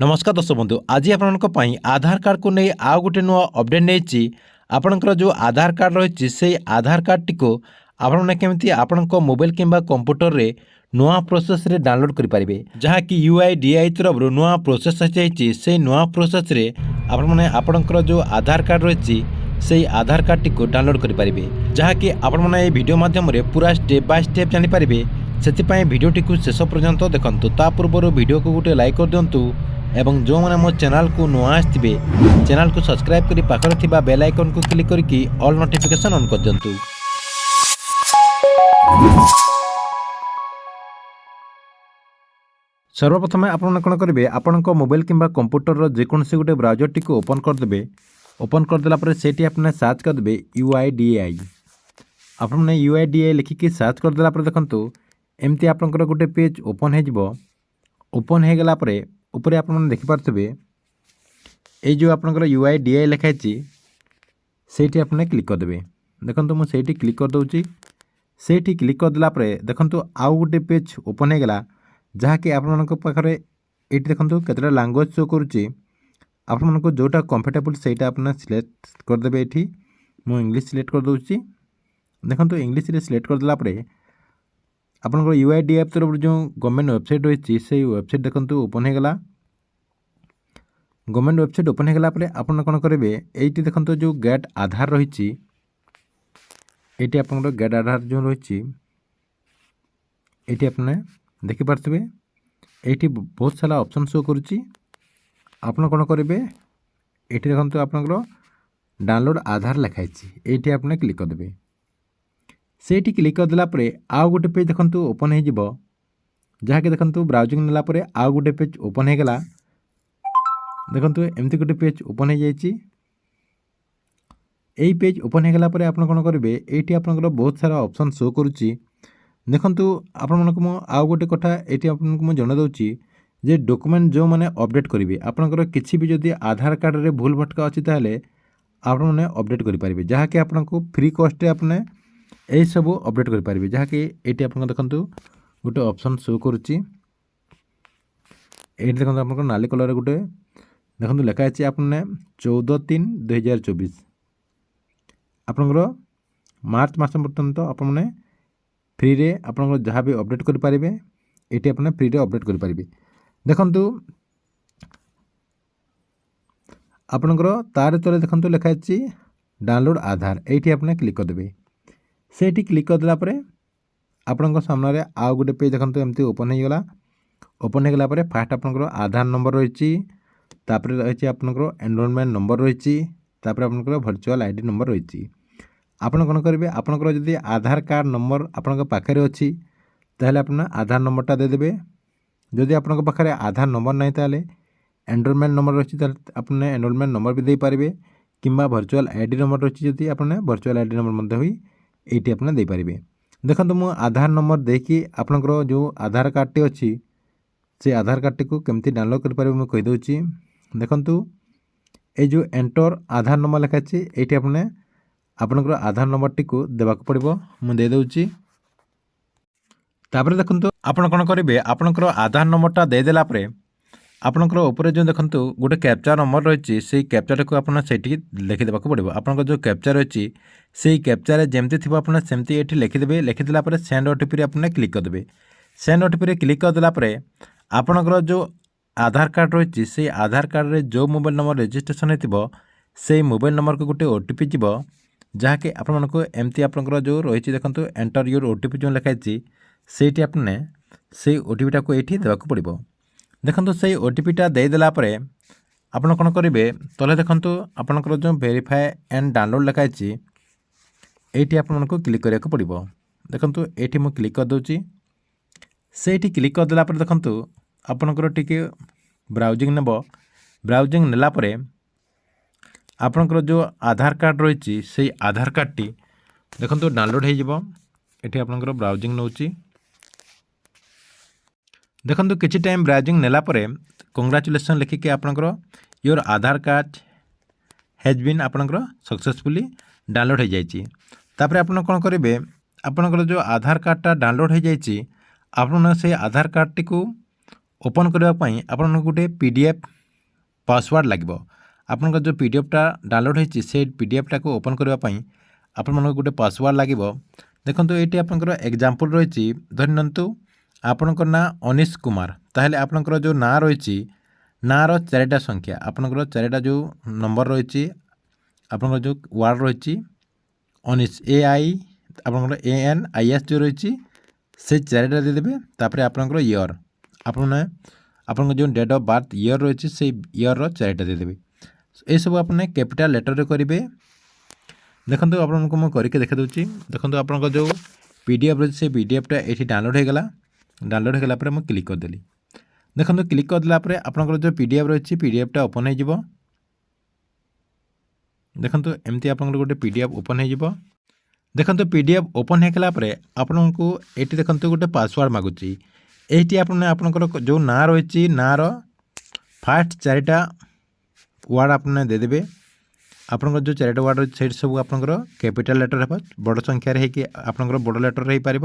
नमस्कार दर्शक बंधु आज आपण आधार कार्ड को नहीं आउ गोटे नुआ अपडेट नहीं आपणकर जो आधार कार्ड रही से आधार कार्ड टी को आपने केमती आपण मोबाइल किंबा कंप्यूटर रे नुआ प्रोसेस रे डाउनलोड करें जहाँकि UIDAI तरफ नुआ प्रोसेस से नुआ प्रोसेस रे आपणकर जो आधार कार्ड रही से आधार कार्ड टी को डाउनलोड करें जहाँकि आपण मैंने वीडियो माध्यम पूरा स्टेप बाय स्टेप जानीपारे से भिडटी को शेष पर्यंत देखते ता पूर्व वीडियो को गोटे लाइक कर दिंतु एवं जो मैंने मो चैनल को नुआ आसवे चैनल को सब्सक्राइब करी पाखरे थिबा बेल आइकन को क्लिक करके ऑल नोटिफिकेशन ऑन कर दिंतु। सर्वप्रथम आपण कौन करेंगे आपण मोबाइल किंबा कंप्यूटर जेकोसी गोटे ब्राउजर टी को ओपन करदे। ओपन करदेला सेठी आपने सर्च करदे UIDAI आपने UIDAI लिखिकी सर्च करदेला देखंतु एमती आपनकर गोटे पेज ओपन हो ओपन हो गला उपरे आप देखिपे ये जो आपनकर UIDAI लिखाई से आपने क्लिक करदे। देखो मुझे क्लिक कर दूँगी से क्लिक करदेला देखो आउ गोटे पेज ओपन हो गला जहाँकि आपरे ये देखो केतटा लैंग्वेज शो करुच्ची आपको जोटा कंफर्टेबल सेटा आपने सिलेक्ट करदे। ये मुझे इंग्लिश सिलेक्ट कर दूँगी देखो इंग्लिश सिलेक्ट करदेला आपनकर UIDAI तरफ जो गवर्नमेंट वेबसाइट रही से वेबसाइट देखो ओपन हो गला। गवर्नमेंट वेबसाइट ओपन हो गला आपन कौन करेंगे ये देखो जो गेट आधार रही ये आपनकर गेट आधार जो रही ये आपने देखिपे ये बहुत सारा ऑप्शन शो करुच्ची आपन कौन करेंगे ये देखो आपनकर डाउनलोड आधार लिखाई ये आपने क्लिक करदे। से क्लिक करदेला आउ गोटे पेज देखो ओपन हो जहाँकि देखो ब्राउजिंग नेला आउ गोटे पेज ओपन हो गला। देखो एमती गोटे पेज ओपन हो जाइए यही पेज ओपन हो गला आप कौन करेंगे ये आपनकर बहुत सारा ऑप्शन शो करुच्ची देखो आपण आउ गोटे कथा ये आपको जन दूँगी जे डॉक्यूमेंट जो मैंने अपडेट करेंगे आपनकर किसी भी जदि आधार कार्ड रे भूल भटका अच्छी ताले आपने अपडेट करेंगे जहाँकि आपको फ्री कॉस्ट आपने यही सब अपडेट करेंगे जहाँकि ये आप देखो गोटे ऑप्शन शो करुच्ची ये देखो आप नाली कलर गोटे देखो लिखाई आपने 14/3/2024 आपनकर मार्च मास पर्यंत आपने फ्री रे आपनकर जहाँ भी अपडेट करेंगे ये आपने फ्री रे अपडेट करेंगे। देखो आपनकर तार तले देखो लिखाई डाउनलोड आधार ये आपने क्लिक करदे। से क्लिक करदेला आपण सामने आउ गोटे पेज देखो एमती ओपन हो गला। ओपन हो गला फास्ट आपनकर आधार नंबर रही रही आपनकर एनरोलमेंट नंबर रही आपनकर वर्चुअल आईडी नंबर रही आपन कौन करेंगे आपनकर जदि आधार कार्ड नंबर आपण पाखे अच्छी ताहले आपन आधार नंबरटा देदेवे। जदि आपण पाखे आधार नंबर नहीं ताहले एनरोलमेंट नंबर रही आपने एनरोलमेंट नंबर भी दे पारे किंबा वर्चुअल आईडी नंबर रही जदि आपने वर्चुअल आईडी नंबर ये आपने दे पारे। देखो मुझे आधार नंबर देखी आपनकर जो आधार कार्ड टी अच्छी से आधार कार्ड टी को केमती डाउनलोड कर मुझे कहीदे। देखो ये जो एंटर आधार नंबर लिखाई ये आपने आपनकर आधार नंबर टी को देवाक पड़ो मुझे देदे। तापर देखो आपन कौन करेंगे आपनकर आधार नंबरटा देदेला आपनकर ऊपर जो देखो गोटे कैप्चा नंबर रही से कैप्चा को आपन से लिखिदेवा पड़ो। आपन जो कैप्चा रही से कैप्चा जमती थी आपने सेमती ये लिखिदेवे। लिखिदेला सेंड OTP आपने क्लिक करदे। सेंड OTP क्लिक करदेला आपनकर जो आधार कार्ड रही से आधार कार्ड रे जो मोबाइल नंबर रजिस्ट्रेशन हो से मोबाइल नंबर को गोटे OTP जीव जहाँकि आपको एमती आपनकर जो रही देखो एंटर योर OTP जो लिखाई से आपने से OTPटा को ये देवाक पड़ो। देखो से OTPटा देदेला आपन कौन करेंगे तले देखो आपनकर जो वेरीफाई एंड डाउनलोड लिखाई ये आपको क्लिक करने पड़ो। देखो ये मुझे क्लिक कर दूँगी से क्लिक करदेला देखो आपनकर टिके ब्राउजिंग नेब। ब्राउजिंग नेला आपनकर जो आधार कार्ड रही से आधार कार्ड टी देखो डाउनलोड हो ये आपनकर ब्राउजिंग नौची। देखो किसी टाइम ब्राउजिंग नेला कंग्राचुलेसन लिखिके आपनकर your Aadhaar card has been आपनकर सक्सेसफुली डाउनलोड हो जाइए। तापर आपन कौन करेंगे आपनकर जो आधार कार्डटा डाउनलोड हो जाइए आपन से आधार कार्ड टी को ओपन करने आपन गोटे पीडीएफ पासवर्ड लगे आपन जो पीडीएफटा डाउनलोड होती से पीडीएफटा को ओपन करने आपण गोटे पासवर्ड लगे। देखो ये आपंकर एग्जाम्पल रही धरतु आपणकर ना अनिश कुमार ताहले आपणकर जो ना रही नार चारिटा संख्या आपणकर चारिटा जो नंबर रही आपणकर जो वार्ड रही अनिश AIANIS जो रही से चारिटा देदेवे। तापर आपणकर इयर आपन जो डेट ऑफ बर्थ इयर रही से इयर चारिटा देदेवे। ये सब आपने कैपिटल लेटर करेंगे। देखो आपको मुझे करके देखा दूसरी देखो आप जो पीडीएफ रही से पीडीएफटा ये डाउनलोड हो गला मुझे क्लिक करदेली। देखो क्लिक करदेला आपंकर जो पीडीएफ रही पीडीएफटा ओपन हो देखो एमती आप गोटे पीडीएफ ओपन हो देखो पीडीएफ ओपन होगा आपन को ये देखो गोटे पासवर्ड मागुच ये आपंकर जो ना रही नार फास्ट चारिटा वार्ड आपने देदेवे। आपंकर जो चारिटा वार्ड रही सब आपंकर कैपिटल लेटर है बड़ संख्यार होकर बड़ लेटर हो पार।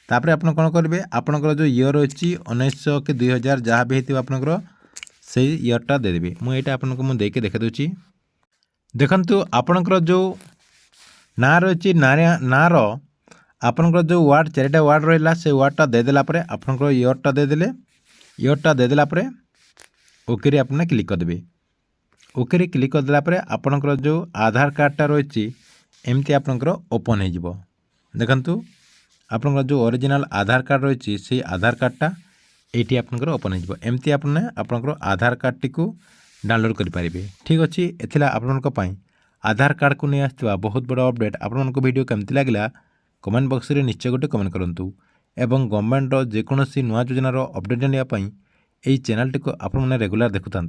तापर आप कौन करेंगे आपंकर जो इयर रही 1900 कि 2000 जहाँ भी होती आपंकर से इयरटा देदेवे। मुझे आपको मुझे देके देखा दूसरी देखु आपंकर जो ना रही नार आपंकर जो वार्ड चारिटा वार्ड रहा से वार्डटा देदेला आपंकर इयरटा देदेला ओके आपने क्लिक करदेवे। ओके क्लिक करदेला आपंकर जो आधार कार्डटा रही एमती आपंकर ओपन हो देखु आपंकर जो ओरिजिनल आधार कार्ड रही से आधार कार्डटा ये आपंकर ओपन हो एमती आपने आपंकर आधार कार्ड टी डाउनलोड करेंगे। ठीक अच्छे एथिला आपन आधार कार्ड को नहीं आसवा बहुत बड़ा अपडेट आपण वीडियो केमती लगे कमेंट बॉक्स रे निश्चय गोटे कमेंट करूँ एवं गवर्नमेंट जेकोसी नुआ योजनार अपडेट जानापी यही चैनल टी को आपण रेगुलर देखुता।